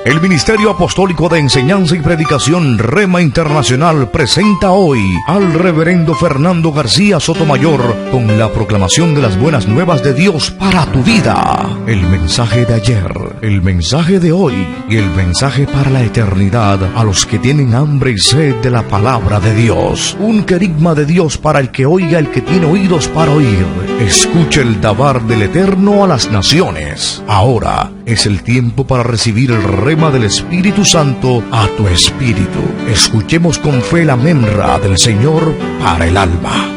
El Ministerio Apostólico de Enseñanza y Predicación Rema Internacional presenta hoy al Reverendo Fernando García Sotomayor con la proclamación de las buenas nuevas de Dios para tu vida. El mensaje de ayer, el mensaje de hoy y el mensaje para la eternidad a los que tienen hambre y sed de la palabra de Dios. Un querigma de Dios para el que oiga, el que tiene oídos para oír. Escuche el dabar del Eterno a las naciones. Ahora es el tiempo para recibir el rema del Espíritu Santo a tu espíritu. Escuchemos con fe la memra del Señor para el alma.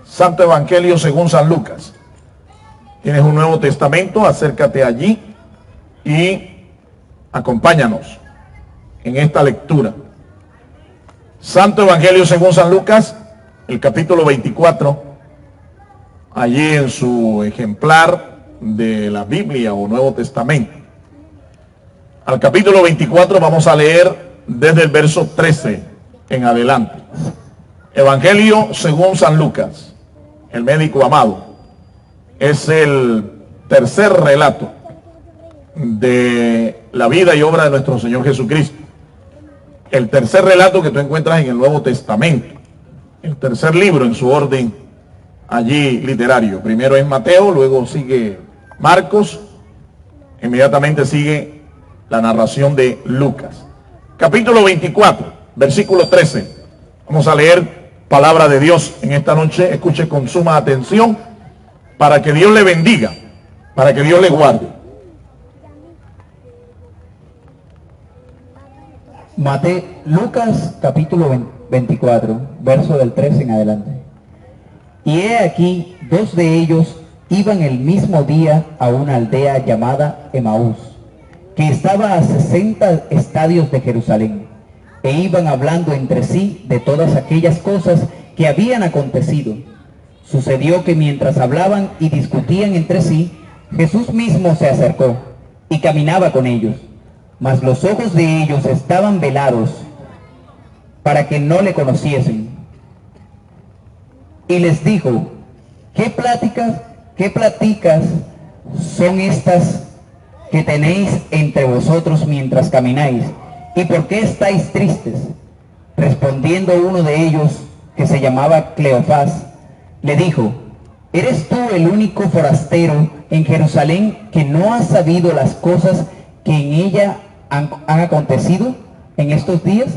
Santo Evangelio según San Lucas. Tienes un Nuevo Testamento, acércate allí y acompáñanos en esta lectura. Santo Evangelio según San Lucas, el capítulo 24, allí en su ejemplar de la Biblia o Nuevo Testamento. Al capítulo 24 vamos a leer desde el verso 13 en adelante. Evangelio según San Lucas, el médico amado. Es el tercer relato de la vida y obra de nuestro Señor Jesucristo. El tercer relato que tú encuentras en el Nuevo Testamento. El tercer libro en su orden allí literario. Primero es Mateo, luego sigue Marcos, inmediatamente sigue la narración de Lucas. Capítulo 24, versículo 13. Vamos a leer palabra de Dios en esta noche. Escuche con suma atención para que Dios le bendiga, para que Dios le guarde. Lucas capítulo 24, verso del 13 en adelante. Y he aquí, dos de ellos iban el mismo día a una aldea llamada Emaús, que estaba a 60 estadios de Jerusalén, e iban hablando entre sí de todas aquellas cosas que habían acontecido. Sucedió que mientras hablaban y discutían entre sí, Jesús mismo se acercó y caminaba con ellos, mas los ojos de ellos estaban velados para que no le conociesen. Y les dijo: ¿Qué pláticas son estas que tenéis entre vosotros mientras camináis? ¿Y por qué estáis tristes? Respondiendo uno de ellos, que se llamaba Cleofás, le dijo: ¿Eres tú el único forastero en Jerusalén que no has sabido las cosas que en ella han acontecido en estos días?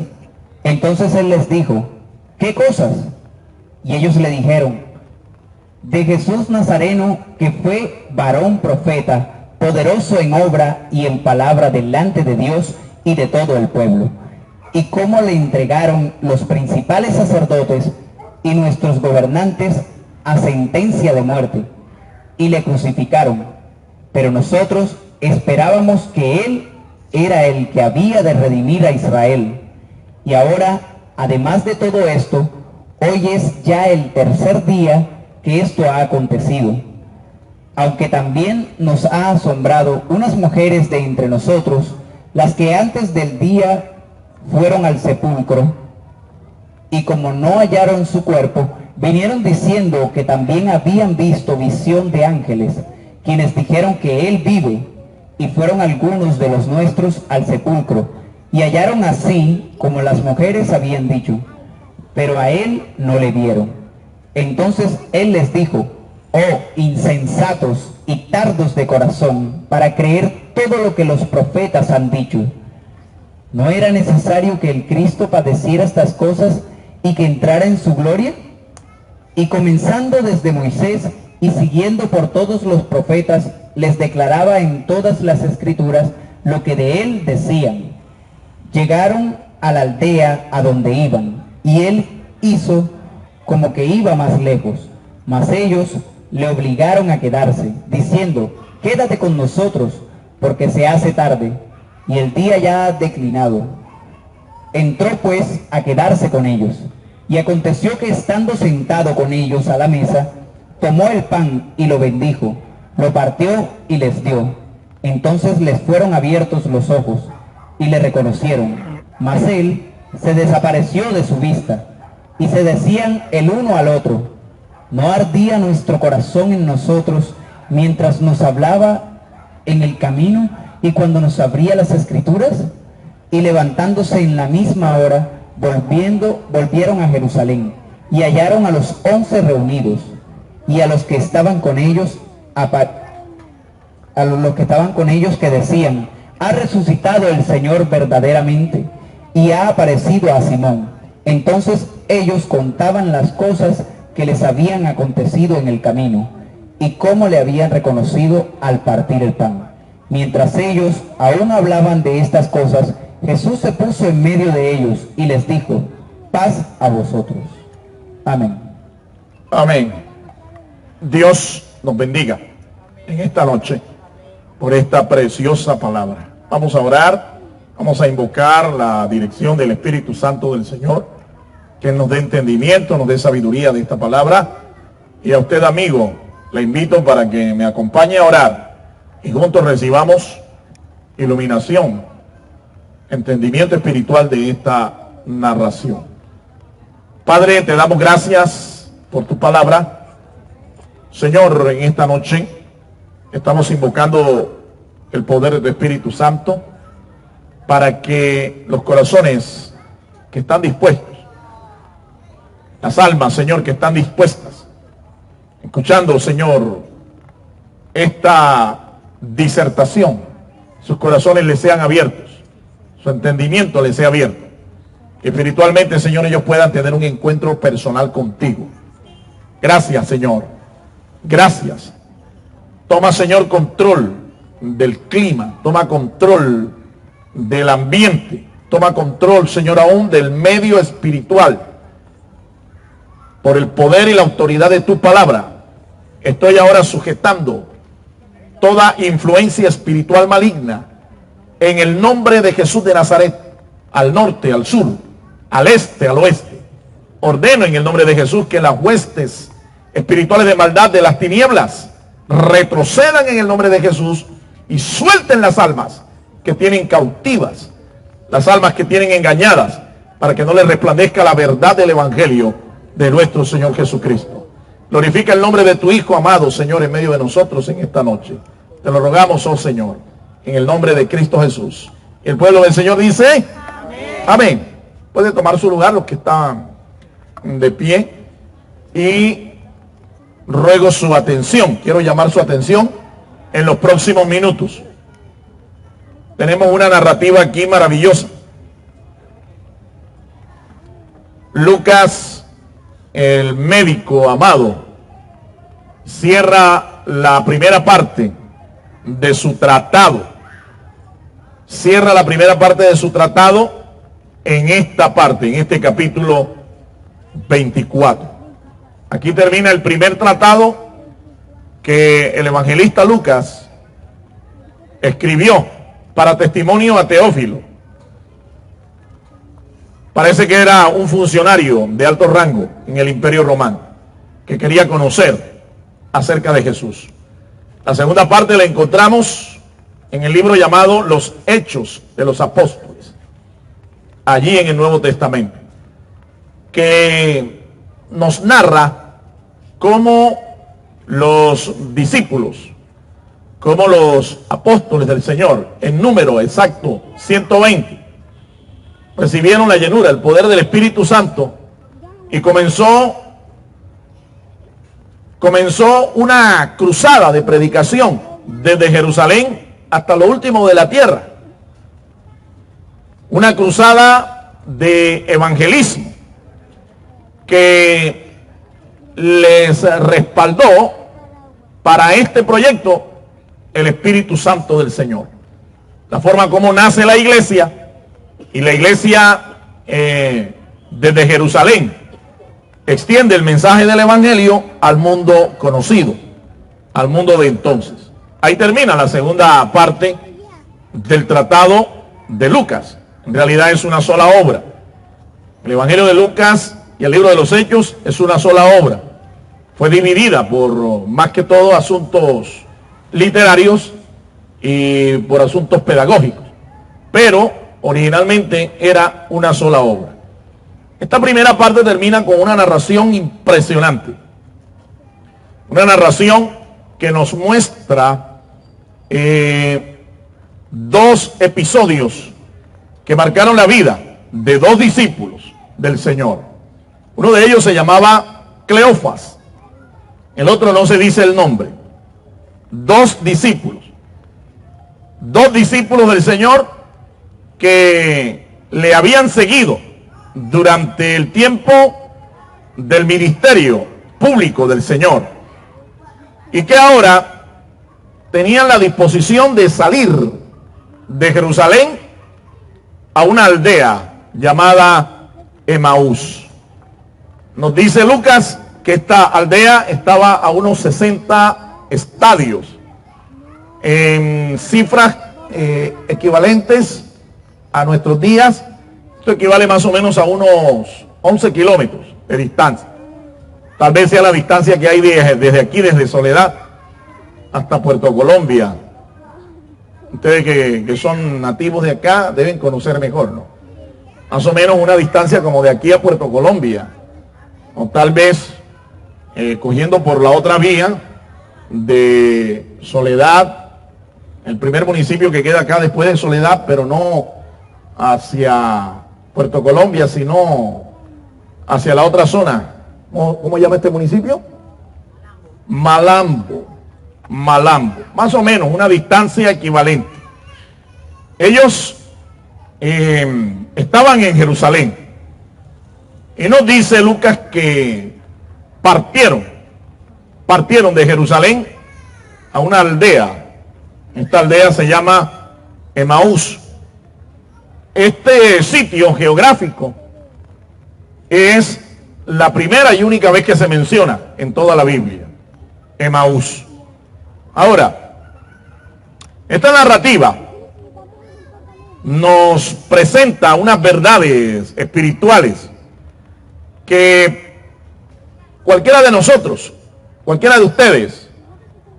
Entonces él les dijo: ¿Qué cosas? Y ellos le dijeron: de Jesús Nazareno, que fue varón profeta, poderoso en obra y en palabra delante de Dios y de todo el pueblo, y cómo le entregaron los principales sacerdotes y nuestros gobernantes a sentencia de muerte, y le crucificaron. Pero nosotros esperábamos que él era el que había de redimir a Israel. Y ahora, además de todo esto, hoy es ya el tercer día que esto ha acontecido. Aunque también nos ha asombrado unas mujeres de entre nosotros, las que antes del día fueron al sepulcro, y como no hallaron su cuerpo, vinieron diciendo que también habían visto visión de ángeles, quienes dijeron que él vive. Y fueron algunos de los nuestros al sepulcro, y hallaron así como las mujeres habían dicho, pero a él no le vieron. Entonces él les dijo: oh insensatos y tardos de corazón, para creer todo lo que los profetas han dicho. ¿No era necesario que el Cristo padeciera estas cosas y que entrara en su gloria? Y comenzando desde Moisés y siguiendo por todos los profetas, les declaraba en todas las escrituras lo que de él decían. Llegaron a la aldea a donde iban, y él hizo como que iba más lejos, mas ellos le obligaron a quedarse, diciendo: quédate con nosotros, porque se hace tarde, y el día ya ha declinado. Entró pues a quedarse con ellos, y aconteció que estando sentado con ellos a la mesa, tomó el pan y lo bendijo, lo partió y les dio. Entonces les fueron abiertos los ojos, y le reconocieron, mas él se desapareció de su vista, y se decían el uno al otro: ¿no ardía nuestro corazón en nosotros mientras nos hablaba en el camino y cuando nos abría las Escrituras? Y levantándose en la misma hora, volvieron a Jerusalén y hallaron a los 11 reunidos y a los que estaban con ellos, que decían: ha resucitado el Señor verdaderamente y ha aparecido a Simón. Entonces ellos contaban las cosas que les habían acontecido en el camino y cómo le habían reconocido al partir el pan. Mientras ellos aún hablaban de estas cosas, Jesús se puso en medio de ellos y les dijo: paz a vosotros. Amén. Amén. Dios nos bendiga en esta noche por esta preciosa palabra. Vamos a orar, vamos a invocar la dirección del Espíritu Santo del Señor, que Él nos dé entendimiento, nos dé sabiduría de esta palabra. Y a usted, amigo, le invito para que me acompañe a orar y juntos recibamos iluminación, entendimiento espiritual de esta narración. Padre, te damos gracias por tu palabra. Señor, en esta noche estamos invocando el poder de tu Espíritu Santo para que los corazones que están dispuestos, las almas, Señor, que están dispuestas, escuchando, Señor, esta disertación, sus corazones les sean abiertos, su entendimiento les sea abierto. Que espiritualmente, Señor, ellos puedan tener un encuentro personal contigo. Gracias, Señor. Gracias. Toma, Señor, control del clima. Toma control del ambiente. Toma control, Señor, aún del medio espiritual. Por el poder y la autoridad de tu palabra, estoy ahora sujetando toda influencia espiritual maligna en el nombre de Jesús de Nazaret, al norte, al sur, al este, al oeste. Ordeno en el nombre de Jesús que las huestes espirituales de maldad de las tinieblas retrocedan en el nombre de Jesús y suelten las almas que tienen cautivas, las almas que tienen engañadas, para que no les resplandezca la verdad del Evangelio de nuestro Señor Jesucristo. Glorifica el nombre de tu Hijo amado, Señor, en medio de nosotros en esta noche. Te lo rogamos, oh Señor, en el nombre de Cristo Jesús. El pueblo del Señor dice: amén. Amén. Puede tomar su lugar los que están de pie y ruego su atención. Quiero llamar su atención en los próximos minutos. Tenemos una narrativa aquí maravillosa. Lucas, el médico amado, cierra la primera parte de su tratado. Cierra la primera parte de su tratado en esta parte, en este capítulo 24. Aquí termina el primer tratado que el evangelista Lucas escribió para testimonio a Teófilo. Parece que era un funcionario de alto rango en el Imperio Romano que quería conocer acerca de Jesús. La segunda parte la encontramos en el libro llamado Los Hechos de los Apóstoles, allí en el Nuevo Testamento, que nos narra cómo los discípulos, cómo los apóstoles del Señor, en número exacto 120, recibieron la llenura, el poder del Espíritu Santo, y comenzó una cruzada de predicación desde Jerusalén hasta lo último de la tierra. Una cruzada de evangelismo que les respaldó para este proyecto el Espíritu Santo del Señor. La forma como nace la iglesia, y la iglesia desde Jerusalén extiende el mensaje del Evangelio al mundo conocido, al mundo de entonces. Ahí termina la segunda parte del tratado de Lucas. En realidad es una sola obra. El Evangelio de Lucas y el libro de los Hechos es una sola obra. Fue dividida por más que todo asuntos literarios y por asuntos pedagógicos, pero originalmente era una sola obra. Esta primera parte termina con una narración impresionante, una narración que nos muestra dos episodios que marcaron la vida de dos discípulos del Señor. Uno de ellos se llamaba Cleofas, el otro no se dice el nombre. Dos discípulos del Señor que le habían seguido durante el tiempo del ministerio público del Señor, y que ahora tenían la disposición de salir de Jerusalén a una aldea llamada Emaús. Nos dice Lucas que esta aldea estaba a unos 60 estadios, en cifras equivalentes a nuestros días. Esto equivale más o menos a unos 11 kilómetros de distancia. Tal vez sea la distancia que hay desde aquí, desde Soledad hasta Puerto Colombia. Ustedes que son nativos de acá deben conocer mejor, ¿no? Más o menos una distancia como de aquí a Puerto Colombia, o tal vez cogiendo por la otra vía de Soledad, el primer municipio que queda acá después de Soledad, pero no hacia Puerto Colombia, sino hacia la otra zona. ¿Cómo llama este municipio? Malambo. Más o menos una distancia equivalente. Ellos estaban en Jerusalén, y nos dice Lucas que partieron de Jerusalén a una aldea. Esta aldea se llama Emaús. Este sitio geográfico es la primera y única vez que se menciona en toda la Biblia, Emaús. Ahora, esta narrativa nos presenta unas verdades espirituales que cualquiera de nosotros, cualquiera de ustedes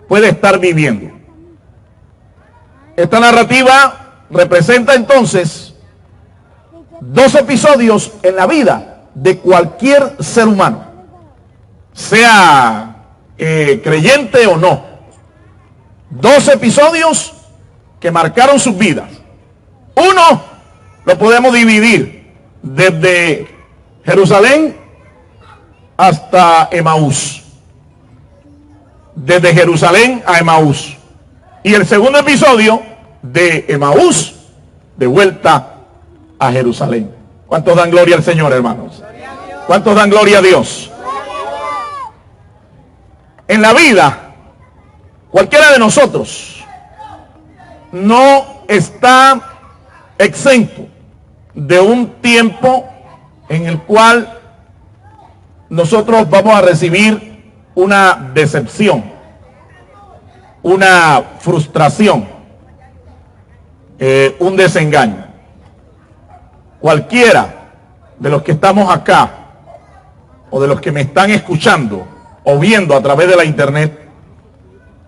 puede estar viviendo. Esta narrativa representa entonces dos episodios en la vida de cualquier ser humano, sea creyente o no. Dos episodios que marcaron sus vidas. Uno lo podemos dividir desde Jerusalén hasta Emaús. Desde Jerusalén a Emaús. Y el segundo episodio de Emaús de vuelta a Jerusalén. ¿Cuántos dan gloria al Señor, hermanos? ¿Cuántos dan gloria a Dios? En la vida, cualquiera de nosotros no está exento de un tiempo en el cual nosotros vamos a recibir una decepción, una frustración, un desengaño. Cualquiera de los que estamos acá, o de los que me están escuchando o viendo a través de la internet,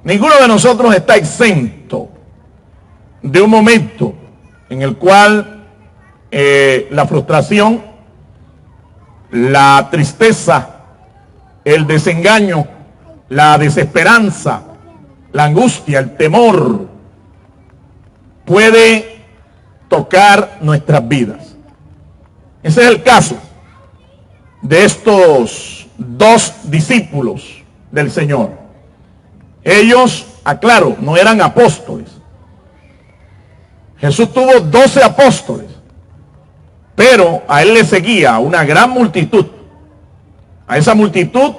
ninguno de nosotros está exento de un momento en el cual la frustración, la tristeza, el desengaño, la desesperanza, la angustia, el temor puede tocar nuestras vidas. Ese es el caso de estos dos discípulos del Señor. Ellos, aclaro, no eran apóstoles. Jesús tuvo 12 apóstoles, pero a él le seguía una gran multitud. A esa multitud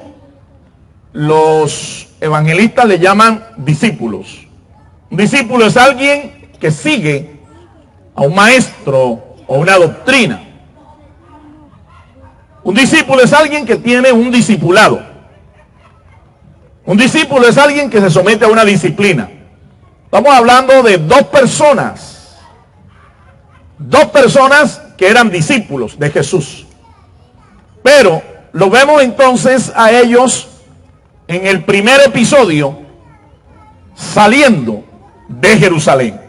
los evangelistas le llaman discípulos. Un discípulo es alguien que sigue a un maestro o una doctrina. Un discípulo es alguien que tiene un discipulado. Un discípulo es alguien que se somete a una disciplina. Estamos hablando de dos personas que eran discípulos de Jesús. Pero lo vemos entonces a ellos en el primer episodio saliendo de Jerusalén.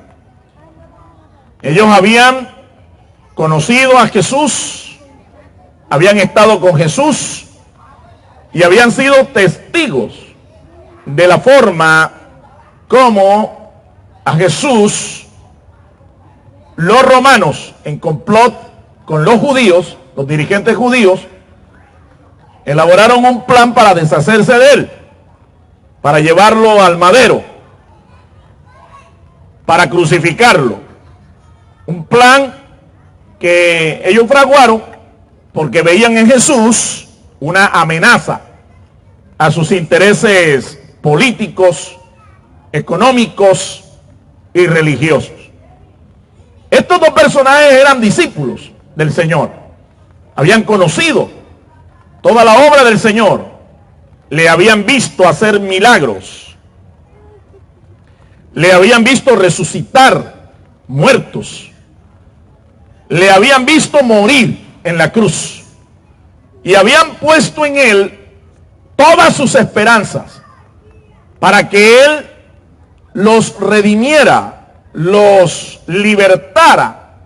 Ellos habían conocido a Jesús, habían estado con Jesús y habían sido testigos de la forma como a Jesús, los romanos, en complot con los judíos, los dirigentes judíos, elaboraron un plan para deshacerse de él, para llevarlo al madero, para crucificarlo. Un plan que ellos fraguaron porque veían en Jesús una amenaza a sus intereses políticos, económicos y religiosos. Estos dos personajes eran discípulos del Señor, habían conocido toda la obra del Señor, le habían visto hacer milagros, le habían visto resucitar muertos, le habían visto morir en la cruz y habían puesto en él todas sus esperanzas para que él los redimiera, los libertara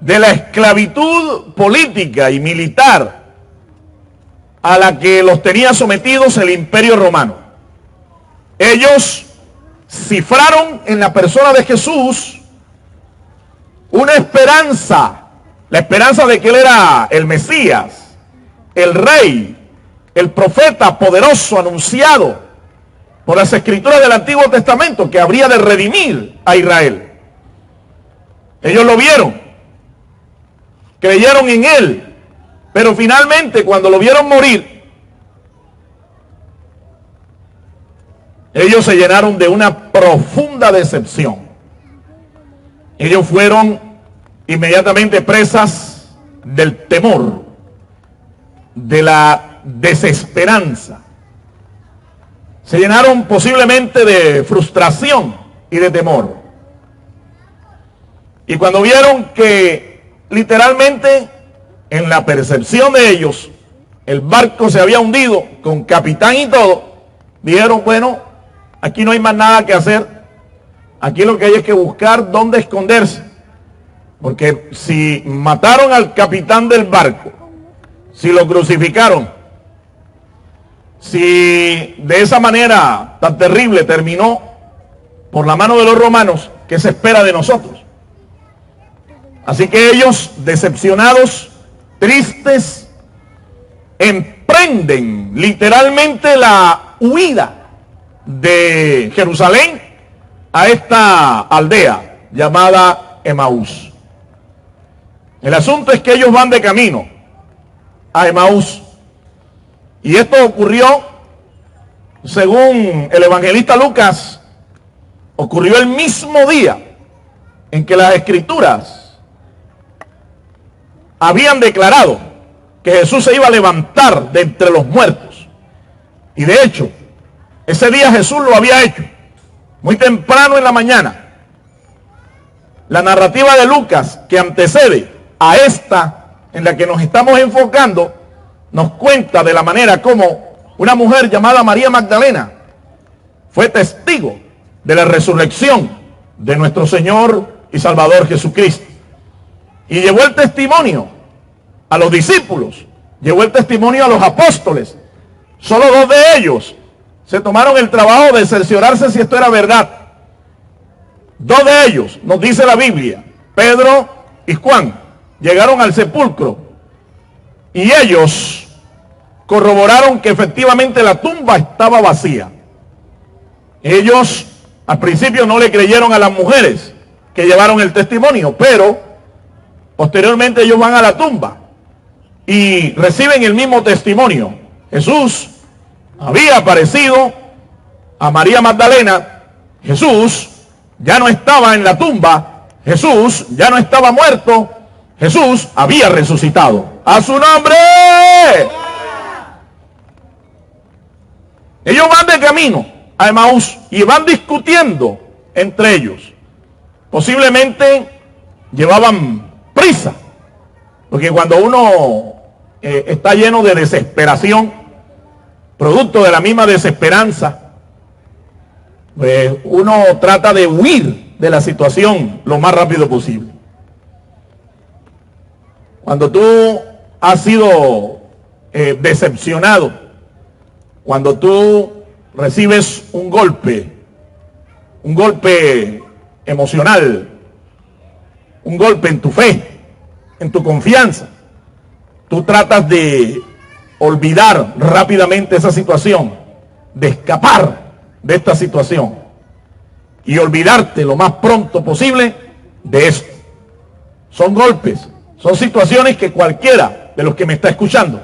de la esclavitud política y militar a la que los tenía sometidos el Imperio Romano. Ellos cifraron en la persona de Jesús una esperanza, la esperanza de que él era el Mesías, el Rey, el profeta poderoso anunciado por las escrituras del Antiguo Testamento, que habría de redimir a Israel. Ellos lo vieron, creyeron en él, pero finalmente cuando lo vieron morir, ellos se llenaron de una profunda decepción. Ellos fueron inmediatamente presas del temor, de la desesperanza. Se llenaron posiblemente de frustración y de temor. Y cuando vieron que literalmente en la percepción de ellos el barco se había hundido con capitán y todo, dijeron, bueno, aquí no hay más nada que hacer, aquí lo que hay es que buscar dónde esconderse, porque si mataron al capitán del barco, si lo crucificaron, si de esa manera tan terrible terminó por la mano de los romanos, ¿qué se espera de nosotros? Así que ellos, decepcionados, tristes, emprenden literalmente la huida de Jerusalén a esta aldea llamada Emaús. El asunto es que ellos van de camino a Emaús. Y esto ocurrió, según el evangelista Lucas, ocurrió el mismo día en que las escrituras habían declarado que Jesús se iba a levantar de entre los muertos. Y de hecho, ese día Jesús lo había hecho, muy temprano en la mañana. La narrativa de Lucas, que antecede a esta en la que nos estamos enfocando, nos cuenta de la manera como una mujer llamada María Magdalena fue testigo de la resurrección de nuestro Señor y Salvador Jesucristo. Y llevó el testimonio a los discípulos, llevó el testimonio a los apóstoles. Solo dos de ellos se tomaron el trabajo de cerciorarse si esto era verdad. Dos de ellos, nos dice la Biblia, Pedro y Juan, llegaron al sepulcro y ellos corroboraron que efectivamente la tumba estaba vacía. Ellos al principio no le creyeron a las mujeres que llevaron el testimonio, pero posteriormente ellos van a la tumba y reciben el mismo testimonio. Jesús había aparecido a María Magdalena, Jesús ya no estaba en la tumba, Jesús ya no estaba muerto, Jesús había resucitado. ¡A su nombre! Ellos van de camino a Emaús y van discutiendo entre ellos. Posiblemente llevaban prisa, porque cuando uno está lleno de desesperación, producto de la misma desesperanza, pues uno trata de huir de la situación lo más rápido posible. Cuando tú has sido decepcionado, cuando tú recibes un golpe emocional, un golpe en tu fe, en tu confianza. Tú tratas de olvidar rápidamente esa situación, de escapar de esta situación y olvidarte lo más pronto posible de esto. Son golpes, son situaciones que cualquiera de los que me está escuchando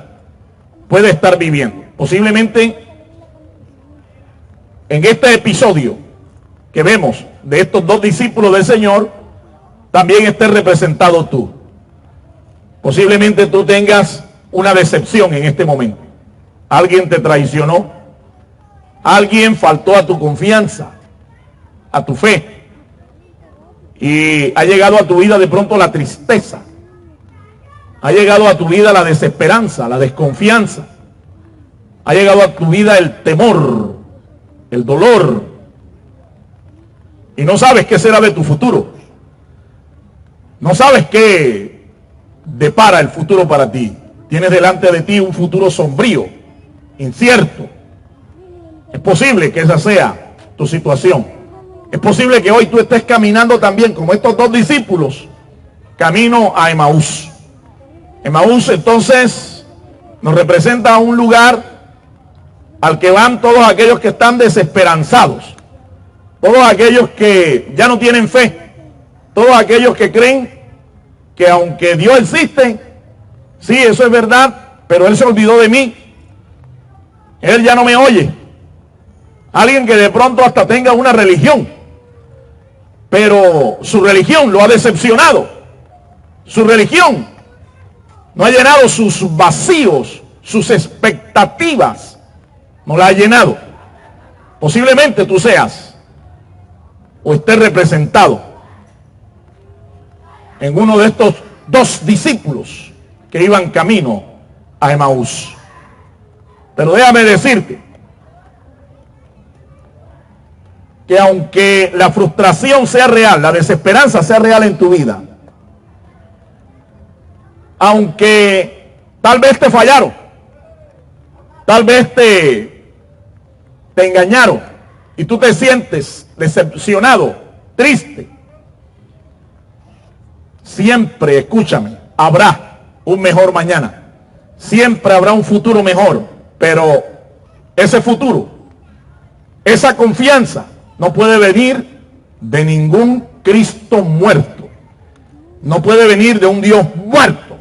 puede estar viviendo. Posiblemente en este episodio que vemos de estos dos discípulos del Señor, también estés representado tú. Posiblemente tú tengas una decepción en este momento. Alguien te traicionó, alguien faltó a tu confianza, a tu fe, y ha llegado a tu vida de pronto la tristeza, ha llegado a tu vida la desesperanza, la desconfianza, ha llegado a tu vida el temor, el dolor, y no sabes qué será de tu futuro, no sabes qué depara el futuro para ti. Tienes delante de ti un futuro sombrío, incierto. Es posible que esa sea tu situación. Es posible que hoy tú estés caminando también como estos dos discípulos, camino a Emaús. Emaús entonces nos representa un lugar al que van todos aquellos que están desesperanzados, todos aquellos que ya no tienen fe, todos aquellos que creen que aunque Dios existe, sí, eso es verdad, pero Él se olvidó de mí, Él ya no me oye. Alguien que de pronto hasta tenga una religión, pero su religión lo ha decepcionado. Su religión no ha llenado sus vacíos, sus expectativas, no la ha llenado. Posiblemente tú seas o estés representado en uno de estos dos discípulos que iban camino a Emaús. Pero déjame decirte que aunque la frustración sea real, la desesperanza sea real en tu vida, aunque tal vez te fallaron, tal vez te engañaron y tú te sientes decepcionado, triste, siempre, escúchame, habrá un mejor mañana, siempre habrá un futuro mejor, pero ese futuro, esa confianza no puede venir de ningún Cristo muerto, no puede venir de un Dios muerto,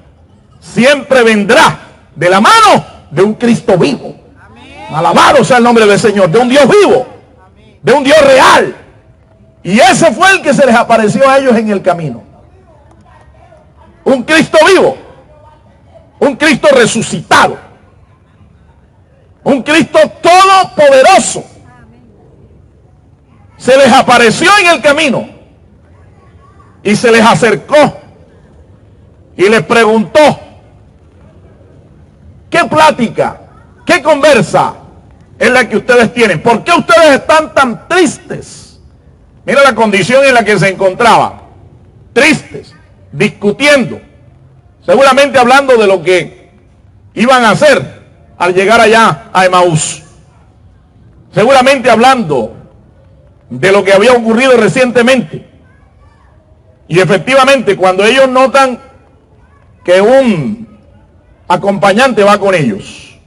siempre vendrá de la mano de un Cristo vivo. Alabado sea el nombre del Señor, de un Dios vivo, de un Dios real. Y ese fue el que se les apareció a ellos en el camino. Un Cristo vivo, un Cristo resucitado, un Cristo todopoderoso. Se les apareció en el camino y se les acercó y les preguntó: ¿qué plática, qué conversa es la que ustedes tienen? ¿Por qué ustedes están tan tristes? Mira la condición en la que se encontraban. Tristes, discutiendo, seguramente hablando de lo que iban a hacer al llegar allá a Emaús. Seguramente hablando de lo que había ocurrido recientemente. Y efectivamente, cuando ellos notan que un acompañante va con ellos,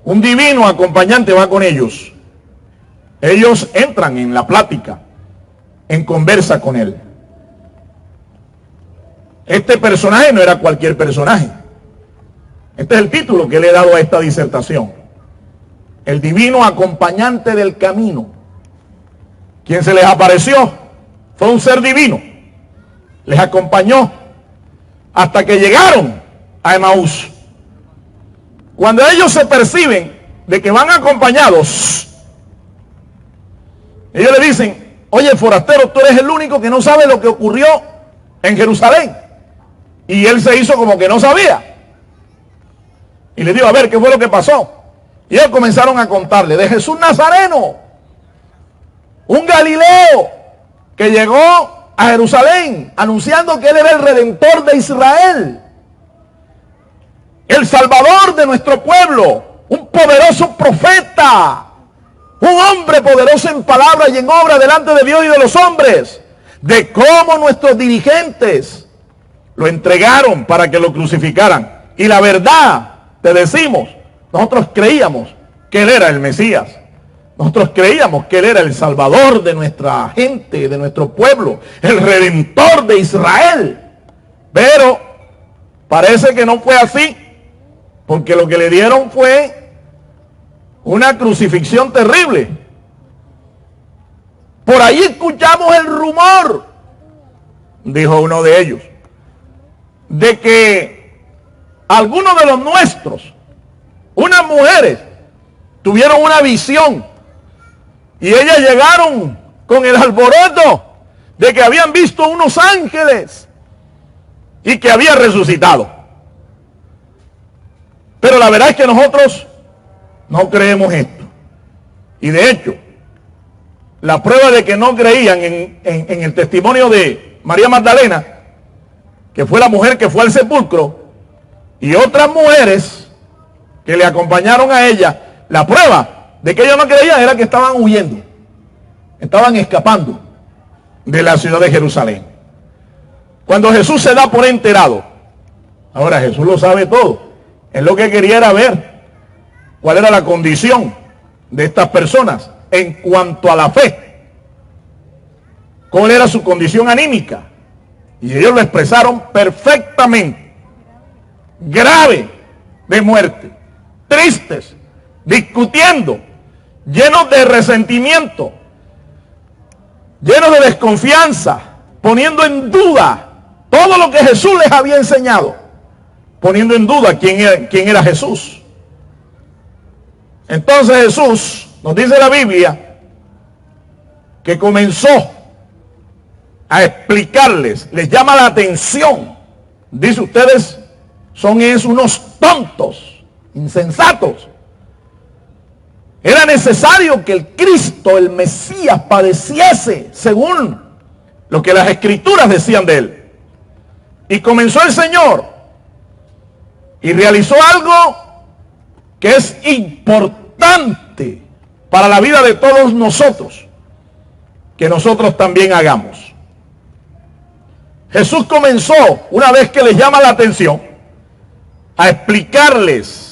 un divino acompañante va con ellos, ellos entran en la plática, en conversa con él. Este personaje no era cualquier personaje. Este es el título que le he dado a esta disertación: el divino acompañante del camino. Quien se les apareció fue un ser divino, les acompañó hasta que llegaron a Emaús. Cuando ellos se perciben de que van acompañados, ellos le dicen: oye, forastero, tú eres el único que no sabe lo que ocurrió en Jerusalén. Y él se hizo como que no sabía. Y le dijo: a ver, ¿qué fue lo que pasó? Y ellos comenzaron a contarle de Jesús Nazareno, un Galileo que llegó a Jerusalén anunciando que él era el Redentor de Israel, el Salvador de nuestro pueblo, un poderoso profeta un hombre poderoso en palabra y en obra delante de Dios y de los hombres, de cómo nuestros dirigentes lo entregaron para que lo crucificaran. Y la verdad, te decimos, nosotros creíamos que Él era el Mesías. Nosotros creíamos que Él era el Salvador de nuestra gente, de nuestro pueblo, el Redentor de Israel. Pero parece que no fue así, porque lo que le dieron fue una crucifixión terrible. Por ahí escuchamos el rumor, dijo uno de ellos, de que algunos de los nuestros, unas mujeres, tuvieron una visión y ellas llegaron con el alboroto de que habían visto unos ángeles y que había resucitado. Pero la verdad es que nosotros no creemos esto. Y de hecho, la prueba de que no creían en el testimonio de María Magdalena, que fue la mujer que fue al sepulcro, y otras mujeres que le acompañaron a ella, la prueba de que ellos no creían era que estaban huyendo, estaban escapando de la ciudad de Jerusalén. Cuando Jesús se da por enterado, ahora Jesús lo sabe todo, él lo que quería era ver cuál era la condición de estas personas en cuanto a la fe, cuál era su condición anímica, y ellos lo expresaron perfectamente: grave de muerte, tristes, discutiendo, llenos de resentimiento, llenos de desconfianza, poniendo en duda todo lo que Jesús les había enseñado, poniendo en duda quién era Jesús. Entonces Jesús, nos dice la Biblia, que comenzó a explicarles, les llama la atención, dice: ustedes son unos tontos, insensatos. Era necesario que el Cristo, el Mesías, padeciese según lo que las Escrituras decían de Él. Y comenzó el Señor y realizó algo que es importante para la vida de todos nosotros, que nosotros también hagamos. Jesús comenzó, una vez que les llama la atención, a explicarles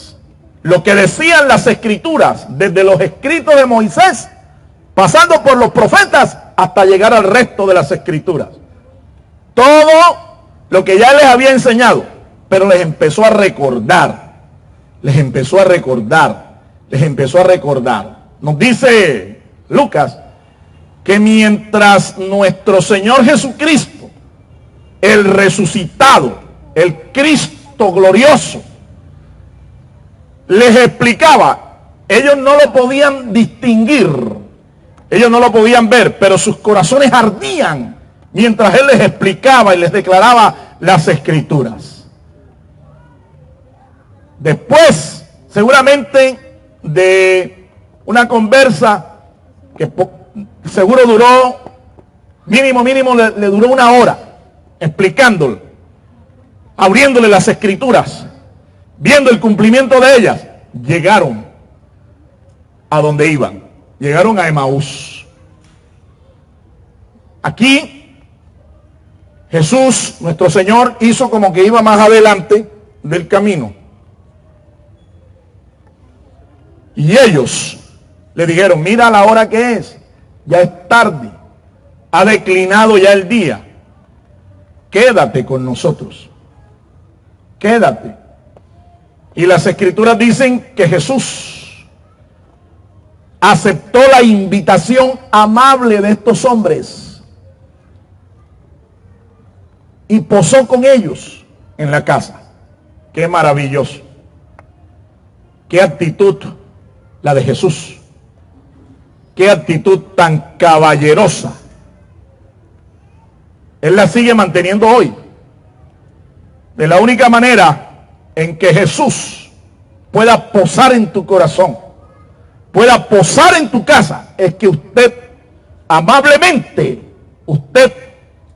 lo que decían las Escrituras, desde los escritos de Moisés, pasando por los profetas, hasta llegar al resto de las Escrituras. Todo lo que ya les había enseñado, pero les empezó a recordar, les empezó a recordar. Nos dice Lucas que mientras nuestro Señor Jesucristo, el resucitado, el Cristo glorioso, les explicaba, ellos no lo podían distinguir, ellos no lo podían ver, pero sus corazones ardían mientras Él les explicaba y les declaraba las Escrituras. Después, seguramente, de una conversa que seguro duró, mínimo le duró una hora, explicándole, abriéndole las Escrituras, viendo el cumplimiento de ellas, llegaron a donde iban, llegaron a Emaús. Aquí Jesús, nuestro Señor, hizo como que iba más adelante del camino. Y ellos le dijeron: mira la hora que es, ya es tarde, ha declinado ya el día, quédate con nosotros, quédate. Y las Escrituras dicen que Jesús aceptó la invitación amable de estos hombres y posó con ellos en la casa. Qué maravilloso, qué actitud la de Jesús, qué actitud tan caballerosa. Él la sigue manteniendo hoy. De la única manera en que Jesús pueda posar en tu corazón, pueda posar en tu casa, es que usted amablemente, usted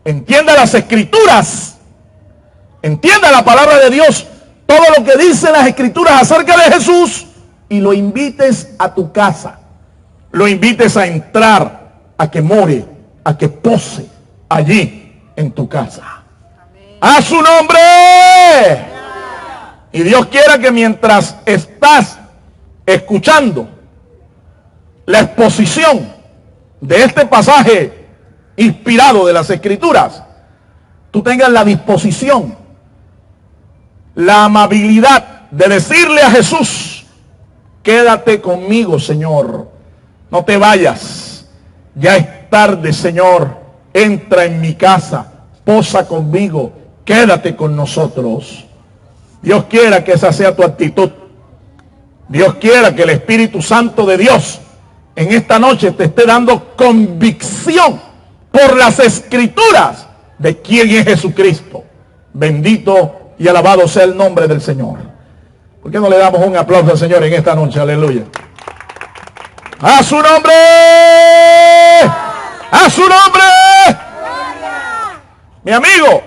entienda las Escrituras, entienda la palabra de Dios, todo lo que dicen las Escrituras acerca de Jesús, y lo invites a tu casa, lo invites a entrar, a que more, a que pose allí en tu casa. ¡A su nombre! Y Dios quiera que mientras estás escuchando la exposición de este pasaje inspirado de las Escrituras, tú tengas la disposición, la amabilidad de decirle a Jesús: quédate conmigo, Señor, no te vayas, ya es tarde, Señor, entra en mi casa, posa conmigo, quédate con nosotros. Dios quiera que esa sea tu actitud. Dios quiera que el Espíritu Santo de Dios en esta noche te esté dando convicción por las Escrituras de quién es Jesucristo. Bendito y alabado sea el nombre del Señor. ¿Por qué no le damos un aplauso al Señor en esta noche? Aleluya. ¡A su nombre! ¡A su nombre! Mi amigo,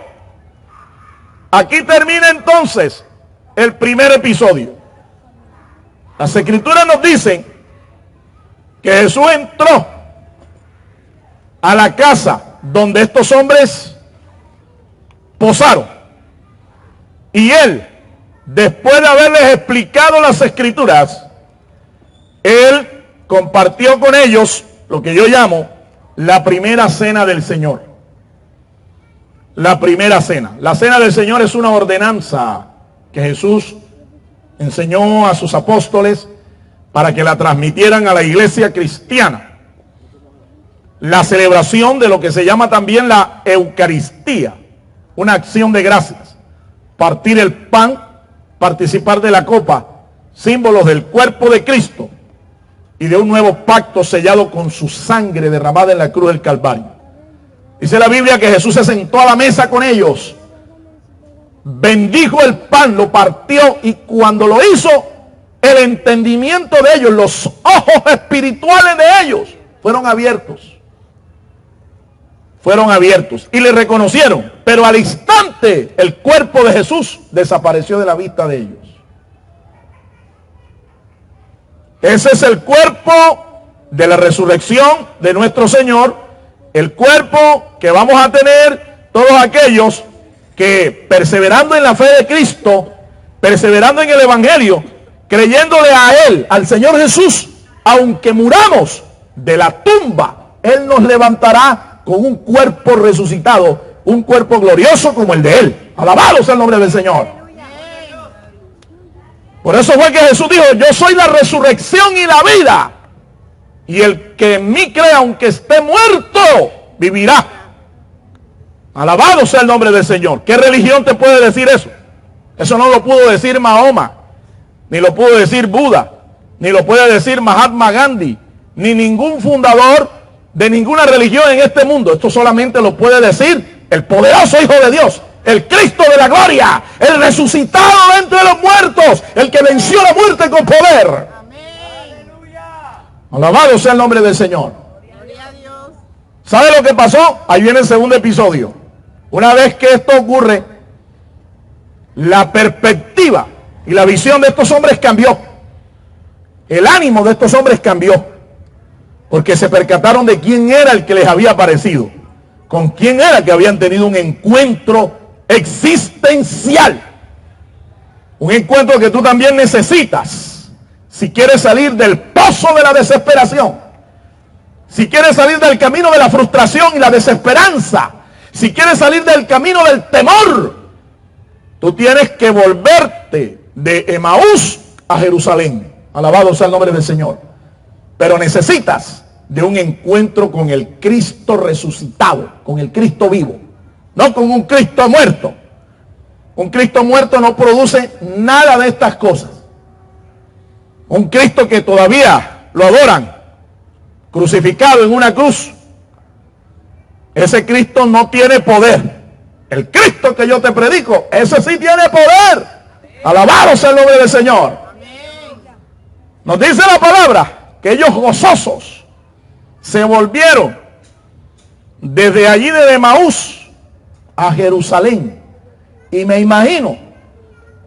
aquí termina entonces el primer episodio. Las Escrituras nos dicen que Jesús entró a la casa donde estos hombres posaron. Y él, después de haberles explicado las Escrituras, él compartió con ellos lo que yo llamo la primera cena del Señor. La primera cena. La cena del Señor es una ordenanza que Jesús enseñó a sus apóstoles para que la transmitieran a la iglesia cristiana. La celebración de lo que se llama también la Eucaristía, una acción de gracias. Partir el pan, participar de la copa, símbolos del cuerpo de Cristo y de un nuevo pacto sellado con su sangre derramada en la cruz del Calvario. Dice la Biblia que Jesús se sentó a la mesa con ellos, bendijo el pan, lo partió, y cuando lo hizo, el entendimiento de ellos, los ojos espirituales de ellos fueron abiertos. Fueron abiertos y le reconocieron, pero al instante el cuerpo de Jesús desapareció de la vista de ellos. Ese es el cuerpo de la resurrección de nuestro Señor, el cuerpo que vamos a tener todos aquellos que, perseverando en la fe de Cristo, perseverando en el Evangelio, creyéndole a Él, al Señor Jesús, aunque muramos de la tumba, Él nos levantará con un cuerpo resucitado, un cuerpo glorioso como el de Él. Alabado sea el nombre del Señor. Por eso fue que Jesús dijo: yo soy la resurrección y la vida, y el que en mí cree, aunque esté muerto, vivirá. Alabado sea el nombre del Señor. ¿Qué religión te puede decir eso? Eso no lo pudo decir Mahoma, ni lo pudo decir Buda, ni lo puede decir Mahatma Gandhi, ni ningún fundador de ninguna religión en este mundo. Esto solamente lo puede decir el poderoso Hijo de Dios, el Cristo de la gloria, el resucitado de entre los muertos, el que venció la muerte con poder. Alabado sea el nombre del Señor. ¿Sabe lo que pasó? Ahí viene el segundo episodio. Una vez que esto ocurre, la perspectiva y la visión de estos hombres cambió. El ánimo de estos hombres cambió, porque se percataron de quién era el que les había aparecido, con quién era que habían tenido un encuentro existencial, un encuentro que tú también necesitas si quieres salir del pozo de la desesperación, si quieres salir del camino de la frustración y la desesperanza, si quieres salir del camino del temor. Tú tienes que volverte de Emaús a Jerusalén. Alabado sea el nombre del Señor. Pero necesitas de un encuentro con el Cristo resucitado, con el Cristo vivo, no con un Cristo muerto. Un Cristo muerto no produce nada de estas cosas. Un Cristo que todavía lo adoran, crucificado en una cruz, ese Cristo no tiene poder. El Cristo que yo te predico, ese sí tiene poder. Alabado sea el nombre del Señor. Nos dice la palabra que ellos gozosos se volvieron desde allí de Emaús a Jerusalén. Y me imagino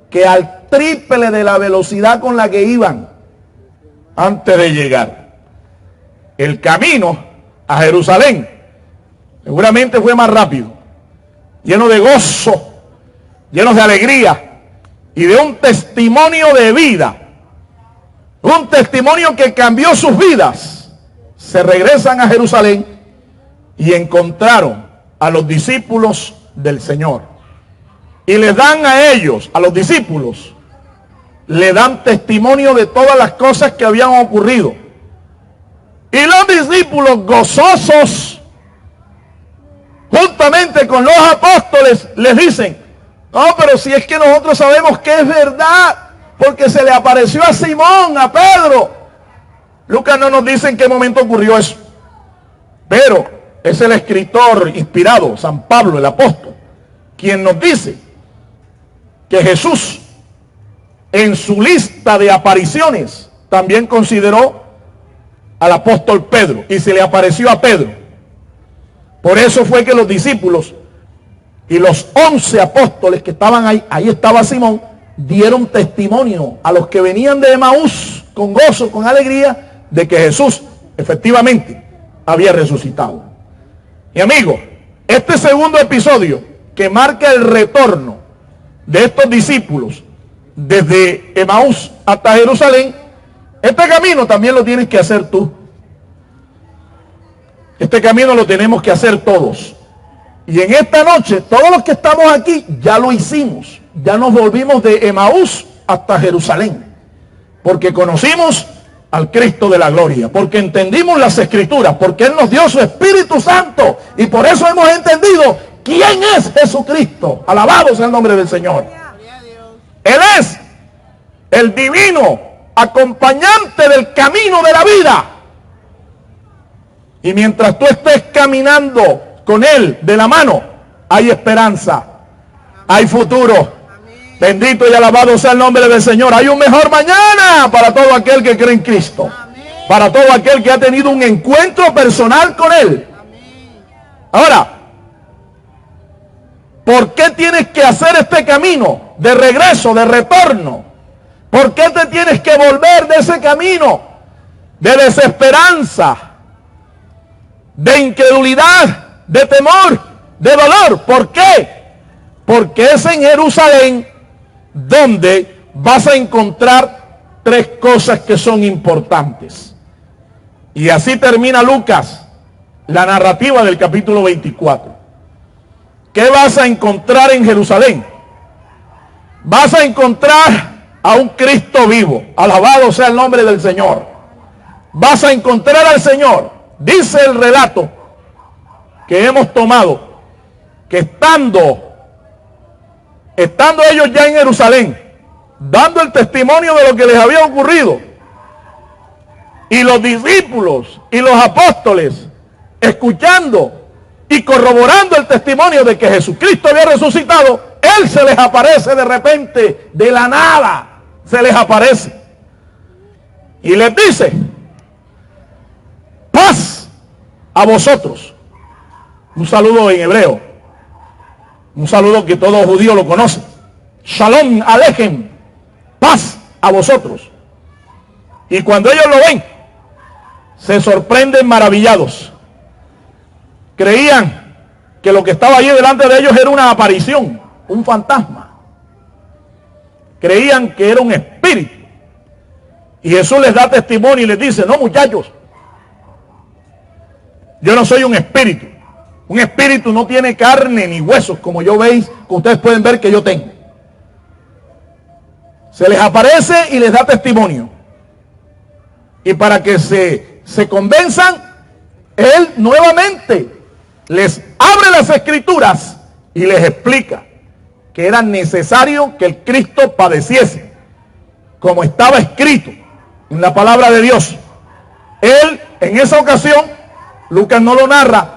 que al triple de la velocidad con la que iban antes de llegar. el camino a Jerusalén seguramente fue más rápido, lleno de gozo, llenos de alegría y de un testimonio de vida, un testimonio que cambió sus vidas. Se regresan a Jerusalén y encontraron a los discípulos del Señor y les dan a ellos, a los discípulos, le dan testimonio de todas las cosas que habían ocurrido. Y los discípulos, gozosos, juntamente con los apóstoles, les dicen: no, pero si es que nosotros sabemos que es verdad, porque se le apareció a Simón, a Pedro. Lucas no nos dice en qué momento ocurrió eso, pero es el escritor inspirado, San Pablo, el apóstol, quien nos dice que Jesús, en su lista de apariciones, también consideró al apóstol Pedro, y se le apareció a Pedro. Por eso fue que los discípulos y los 11 apóstoles que estaban ahí estaba Simón, dieron testimonio a los que venían de Emaús con gozo, con alegría, de que Jesús efectivamente había resucitado. Y amigo, este segundo episodio que marca el retorno de estos discípulos desde Emaús hasta Jerusalén, este camino también lo tienes que hacer tú. Este camino lo tenemos que hacer todos. Y en esta noche, todos los que estamos aquí, ya lo hicimos. Ya nos volvimos de Emaús hasta Jerusalén. Porque conocimos al Cristo de la gloria. Porque entendimos las Escrituras. Porque Él nos dio su Espíritu Santo. Y por eso hemos entendido quién es Jesucristo. Alabado sea el nombre del Señor. Él es el divino acompañante del camino de la vida. Y mientras tú estés caminando con Él de la mano, hay esperanza, hay futuro. Bendito y alabado sea el nombre del Señor. Hay un mejor mañana para todo aquel que cree en Cristo. Para todo aquel que ha tenido un encuentro personal con Él. Ahora, ¿por qué tienes que hacer este camino de regreso, de retorno? ¿Por qué te tienes que volver de ese camino de desesperanza, de incredulidad, de temor, de dolor? ¿Por qué? Porque es en Jerusalén donde vas a encontrar tres cosas que son importantes. Y así termina Lucas, la narrativa del capítulo 24. ¿Qué vas a encontrar en Jerusalén? Vas a encontrar a un Cristo vivo. Alabado sea el nombre del Señor. Vas a encontrar al Señor. Dice el relato que hemos tomado, que estando ellos ya en Jerusalén, dando el testimonio de lo que les había ocurrido, y los discípulos y los apóstoles escuchando y corroborando el testimonio de que Jesucristo había resucitado, Él se les aparece de repente, de la nada, se les aparece y les dice: paz a vosotros. Un saludo en hebreo, un saludo que todo judío lo conoce. Shalom Alejem, paz a vosotros. Y cuando ellos lo ven, se sorprenden maravillados. Creían que lo que estaba allí delante de ellos era una aparición, un fantasma. Creían que era un espíritu. Y Jesús les da testimonio y les dice: no, muchachos, yo no soy un espíritu. Un espíritu no tiene carne ni huesos, como yo veis, que ustedes pueden ver que yo tengo. Se les aparece y les da testimonio. Y para que se convenzan, Él nuevamente les abre las Escrituras y les explica que era necesario que el Cristo padeciese, como estaba escrito en la palabra de Dios. Él, en esa ocasión, Lucas no lo narra,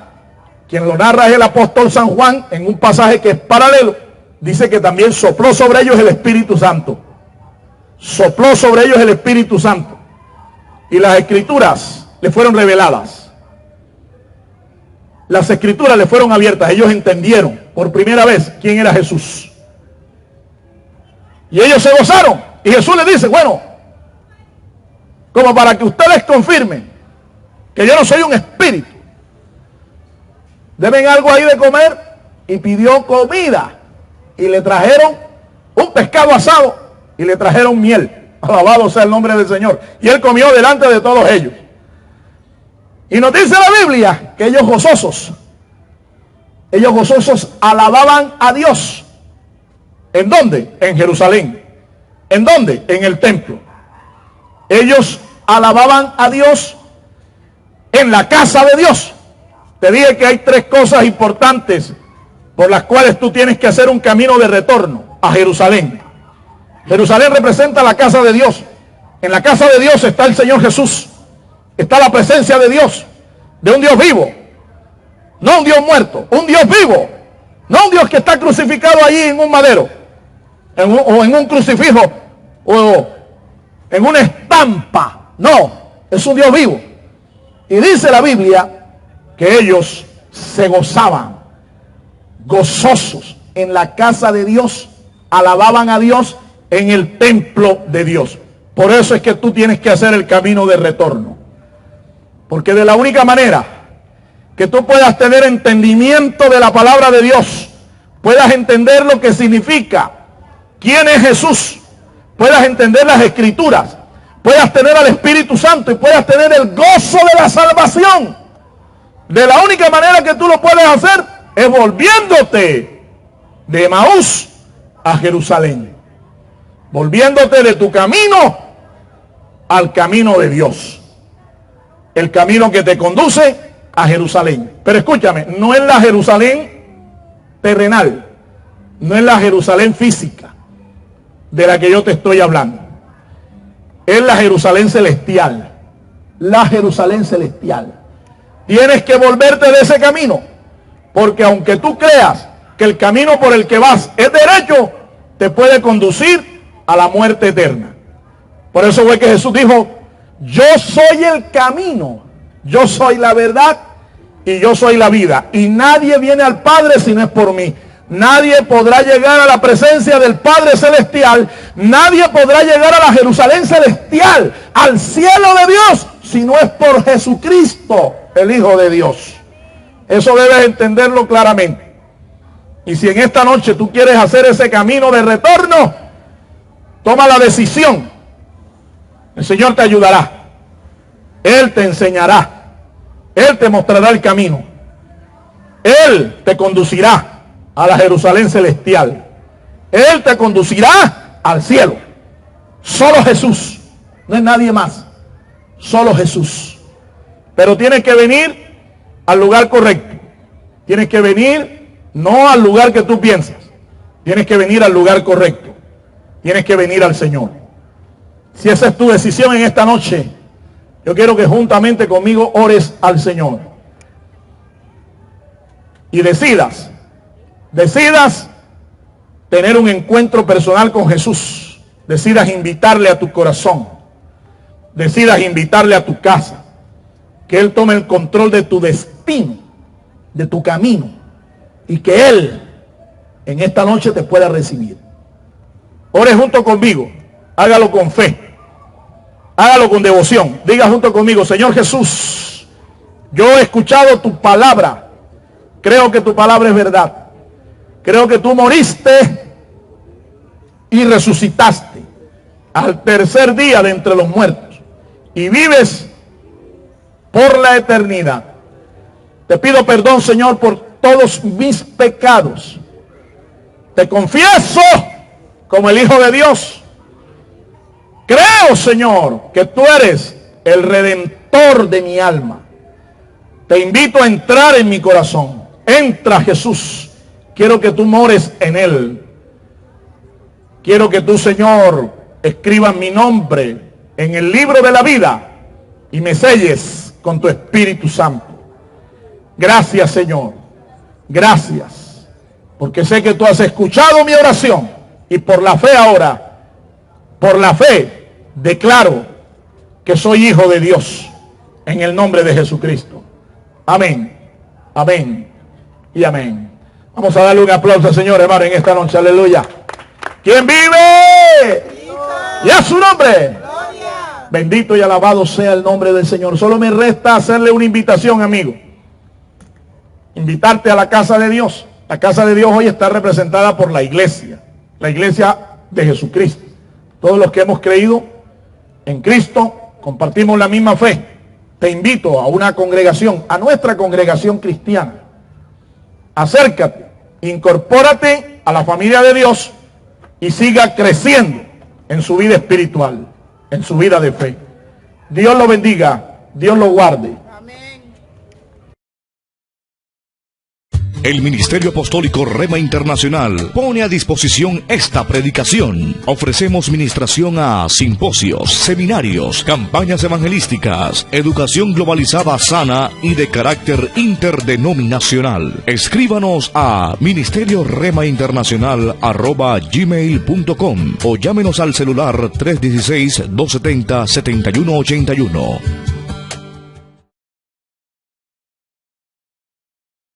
quien lo narra es el apóstol San Juan, en un pasaje que es paralelo, dice que también sopló sobre ellos el Espíritu Santo. Sopló sobre ellos el Espíritu Santo. Y las Escrituras le fueron reveladas. Las Escrituras le fueron abiertas. Ellos entendieron por primera vez quién era Jesús. Y ellos se gozaron. Y Jesús les dice: bueno, como para que ustedes confirmen que yo no soy un espíritu. ¿Deben algo ahí de comer? Y pidió comida. Y le trajeron un pescado asado y le trajeron miel. Alabado sea el nombre del Señor. Y él comió delante de todos ellos. Y nos dice la Biblia que ellos gozosos alababan a Dios. ¿En dónde? En Jerusalén. ¿En dónde? En el templo. Ellos alababan a Dios en la casa de Dios. Te dije que hay tres cosas importantes por las cuales tú tienes que hacer un camino de retorno a Jerusalén. Jerusalén representa la casa de Dios. En la casa de Dios está el Señor Jesús. Está la presencia de Dios, de un Dios vivo. No un Dios muerto, un Dios vivo. No un Dios que está crucificado allí en un madero, o en un crucifijo, o en una estampa. No, es un Dios vivo. Y dice la Biblia que ellos se gozaban, gozosos en la casa de Dios, alababan a Dios en el templo de Dios. Por eso es que tú tienes que hacer el camino de retorno. Porque de la única manera que tú puedas tener entendimiento de la palabra de Dios, puedas entender lo que significa, quién es Jesús, puedas entender las Escrituras, puedas tener al Espíritu Santo y puedas tener el gozo de la salvación. De la única manera que tú lo puedes hacer es volviéndote de Emaús a Jerusalén. Volviéndote de tu camino al camino de Dios. El camino que te conduce a Jerusalén. Pero escúchame, no es la Jerusalén terrenal, no es la Jerusalén física de la que yo te estoy hablando. Es la Jerusalén celestial. La Jerusalén celestial. Tienes que volverte de ese camino, porque aunque tú creas que el camino por el que vas es derecho, te puede conducir a la muerte eterna. Por eso fue que Jesús dijo: yo soy el camino, yo soy la verdad y yo soy la vida. Y nadie viene al Padre si no es por mí. Nadie podrá llegar a la presencia del Padre Celestial. Nadie podrá llegar a la Jerusalén Celestial, al cielo de Dios, si no es por Jesucristo, el Hijo de Dios. Eso debes entenderlo claramente. Y si en esta noche tú quieres hacer ese camino de retorno, toma la decisión. El Señor te ayudará. Él te enseñará. Él te mostrará el camino. Él te conducirá a la Jerusalén celestial. Él te conducirá al cielo. Solo Jesús. No es nadie más. Solo Jesús. Pero tienes que venir al lugar correcto. Tienes que venir no al lugar que tú piensas. Tienes que venir al lugar correcto. Tienes que venir al Señor. Si esa es tu decisión en esta noche, yo quiero que juntamente conmigo ores al Señor. Y decidas tener un encuentro personal con Jesús. Decidas invitarle a tu corazón. Decidas invitarle a tu casa. Que Él tome el control de tu destino, de tu camino. Y que Él en esta noche te pueda recibir. Ore junto conmigo. Hágalo con fe. Hágalo con devoción. Diga junto conmigo: Señor Jesús, yo he escuchado tu palabra. Creo que tu palabra es verdad. Creo que tú moriste y resucitaste al tercer día de entre los muertos. Y vives por la eternidad. Te pido perdón, Señor, por todos mis pecados. Te confieso como el Hijo de Dios. Creo, Señor, que tú eres el redentor de mi alma. Te invito a entrar en mi corazón. Entra, Jesús. Quiero que tú mores en él. Quiero que tú, Señor, escribas mi nombre en el libro de la vida y me selles con tu Espíritu Santo. Gracias, Señor. Gracias. Porque sé que tú has escuchado mi oración y por la fe ahora, por la fe, declaro que soy hijo de Dios en el nombre de Jesucristo. Amén, amén y amén. Vamos a darle un aplauso al Señor, hermano, en esta noche. Aleluya. ¿Quién vive? Y a su nombre. Bendito y alabado sea el nombre del Señor. Solo me resta hacerle una invitación, amigo. Invitarte a la casa de Dios. La casa de Dios hoy está representada por la iglesia de Jesucristo. Todos los que hemos creído en Cristo compartimos la misma fe. Te invito a una congregación, a nuestra congregación cristiana. Acércate, incorpórate a la familia de Dios y siga creciendo en su vida espiritual, en su vida de fe. Dios lo bendiga, Dios lo guarde. El Ministerio Apostólico Rema Internacional pone a disposición esta predicación. Ofrecemos ministración a simposios, seminarios, campañas evangelísticas, educación globalizada sana y de carácter interdenominacional. Escríbanos a ministerio-rema-internacional@gmail.com o llámenos al celular 316-270-7181.